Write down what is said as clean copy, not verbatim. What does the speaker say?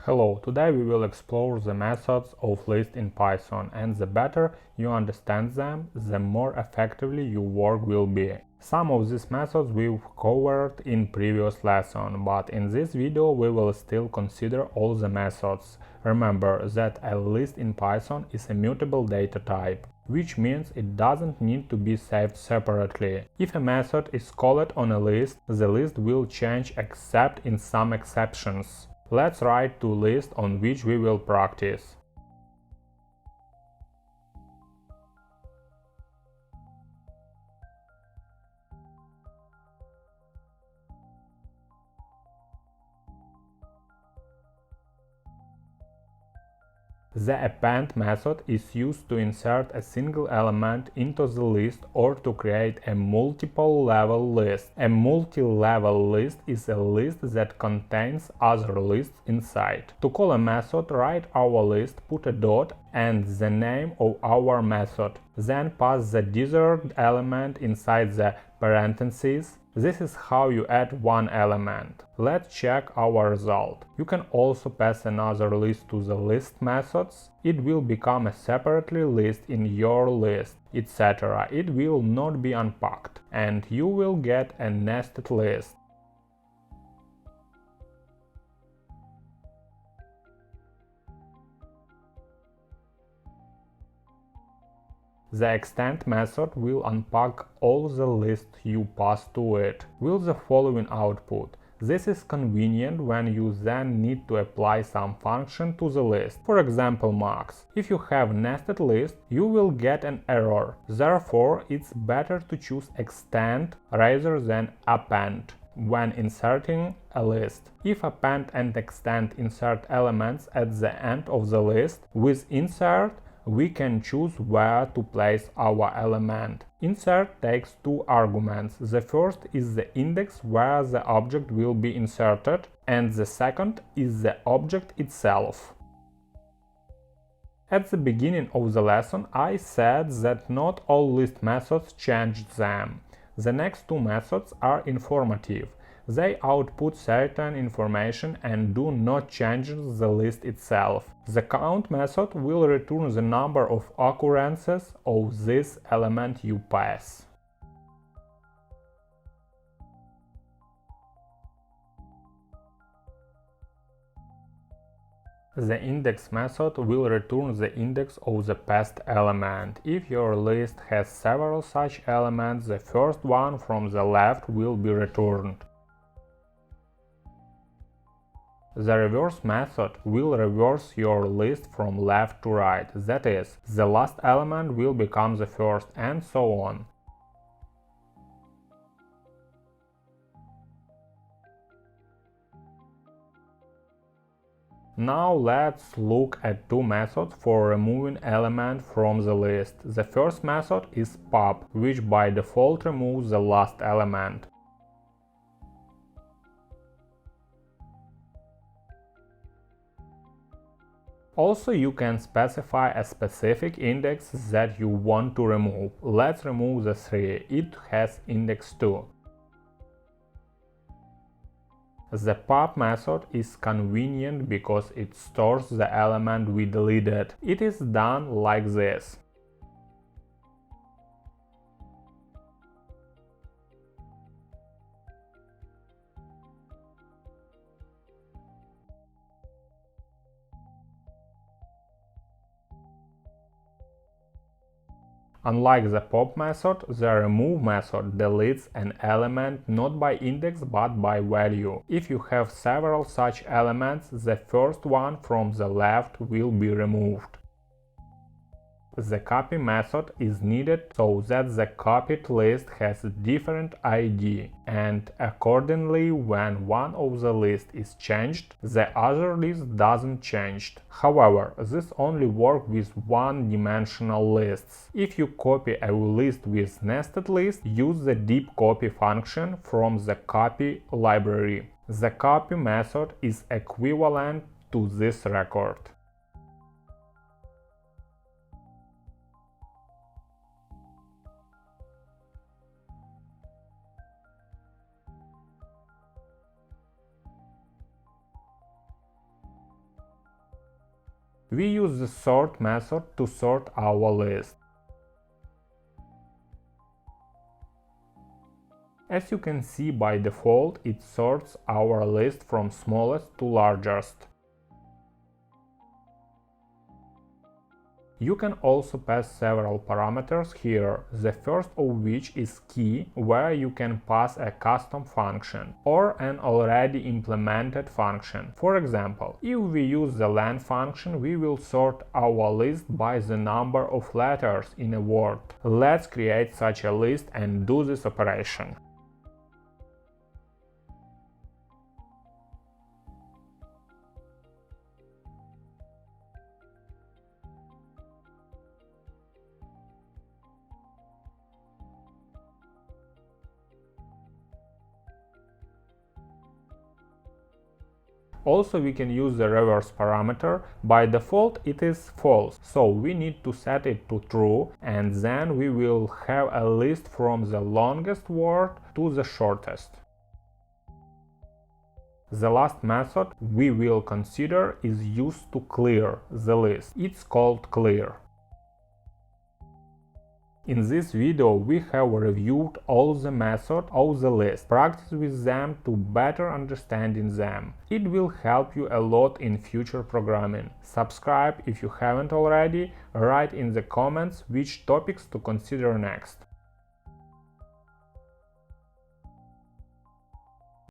Hello, today we will explore the methods of list in Python, and the better you understand them, the more effectively your work will be. Some of these methods we've covered in previous lesson, but in this video we will still consider all the methods. Remember that a list in Python is a mutable data type, which means it doesn't need to be saved separately. If a method is called on a list, the list will change except in some exceptions. Let's write two lists on which we will practice. The append method is used to insert a single element into the list or to create a multiple-level list. A multi-level list is a list that contains other lists inside. To call a method, write our list, put a dot and the name of our method. Then pass the desired element inside the parentheses. This is how you add one element. Let's check our result. You can also pass another list to the list methods. It will become a separately list in your list, etc. It will not be unpacked, and you will get a nested list. The extend method will unpack all the lists you pass to it with the following output. This is convenient when you then need to apply some function to the list, for example max. If you have nested list, you will get an error. Therefore, it's better to choose extend rather than append when inserting a list. If append and extend insert elements at the end of the list, with insert we can choose where to place our element. Insert takes two arguments. The first is the index where the object will be inserted, and the second is the object itself. At the beginning of the lesson, I said that not all list methods change them. The next two methods are informative. They output certain information and do not change the list itself. The count method will return the number of occurrences of this element you pass. The index method will return the index of the passed element. If your list has several such elements, the first one from the left will be returned. The reverse method will reverse your list from left to right, that is, the last element will become the first, and so on. Now let's look at two methods for removing element from the list. The first method is pop, which by default removes the last element. Also, you can specify a specific index that you want to remove. Let's remove the 3. It has index 2. The pop method is convenient because it stores the element we deleted. It is done like this. Unlike the pop method, the remove method deletes an element not by index but by value. If you have several such elements, the first one from the left will be removed. The copy method is needed so that the copied list has a different ID, and accordingly, when one of the lists is changed, the other list doesn't change. However, this only works with one-dimensional lists. If you copy a list with nested list, use the deep copy function from the copy library. The copy method is equivalent to this record. We use the sort method to sort our list. As you can see, by default it sorts our list from smallest to largest. You can also pass several parameters here, the first of which is key, where you can pass a custom function or an already implemented function. For example, if we use the len function, we will sort our list by the number of letters in a word. Let's create such a list and do this operation. Also, we can use the reverse parameter. By default it is false, so we need to set it to true, and then we will have a list from the longest word to the shortest. The last method we will consider is used to clear the list. It's called clear. In this video we have reviewed all the methods of the list, practice with them to better understanding them. It will help you a lot in future programming. Subscribe if you haven't already, write in the comments which topics to consider next.